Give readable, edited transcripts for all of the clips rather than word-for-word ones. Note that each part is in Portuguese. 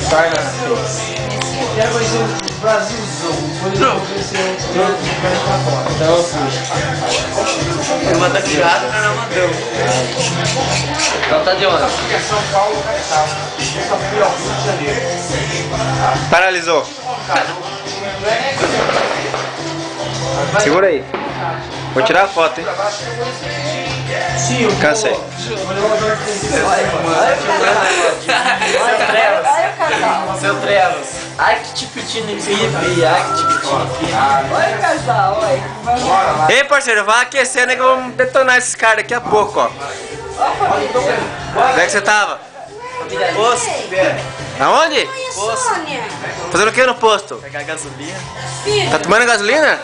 Sarna. Quero conhecer o Brasilzão. Então eu fui. Eu mando aqui errado, mas não mandou. Então tá de onde? São Paulo, capital. Só fui ao Rio de Janeiro. Paralisou. Segura aí. Vou tirar a foto, hein? Sim, Cansei. Olha o casal. Seu Trevos. Ai que tipo de pipi, ai que tipo de pipi. Olha o casal, olha. Ei, parceiro, vai aquecendo aí que vamos detonar esses caras daqui a pouco, ó. Onde é que você tava? Posto. Aonde? Sônia. Fazendo o que no posto? Pegar gasolina. Tá tomando gasolina?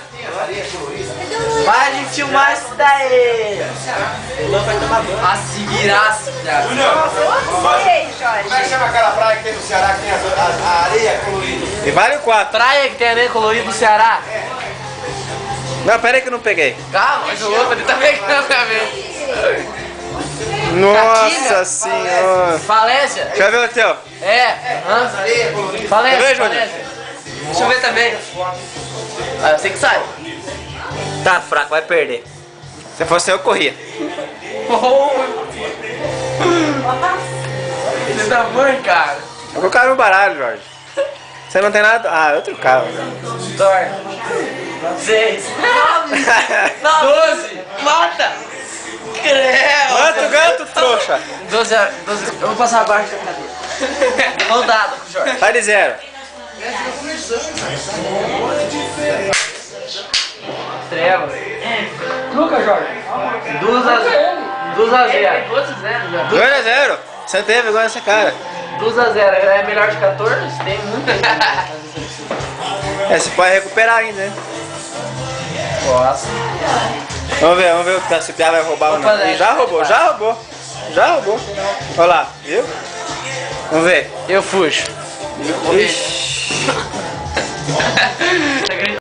Para de filmar isso daí. O Lô vai tomar banho. A se virar, se virar. Ei, Jorge. Como é que chama aquela praia que tem no Ceará que tem a areia colorida? E vale o 4. Praia que tem areia colorida do Ceará. Não, pera aí que eu não peguei. Calma, mas o Lô ele tá pegando pra ver. Nossa senhora. Falésia? Deixa eu ver o teu. É. Aham. Falésia. Quer ver, Júnior? falésia. Deixa eu ver também. Ah, eu sei que sai. Tá fraco, vai perder. Se fosse eu, corria. Filho da mãe, cara. Eu colocar no baralho, Jorge. Você não tem nada. Ah, é outro carro. Torna. 6. 12. Mata. Creu. Outro gato, trouxa. 12. Eu vou passar abaixo da cadeira. Mão dada com o Jorge. Sai de 0. Treva. Truca, Jorge. 2 a 0. 2 a 0. 2 a 0. Você não teve vergonha nessa cara. 2 a 0. É melhor de 14? Tem muito. É, você pode recuperar ainda, né? Posso. Vamos ver se o Piá vai roubar ou não. Ih, já roubou. Já roubou. Olha lá, viu? Vamos ver. Eu fujo. Ixi.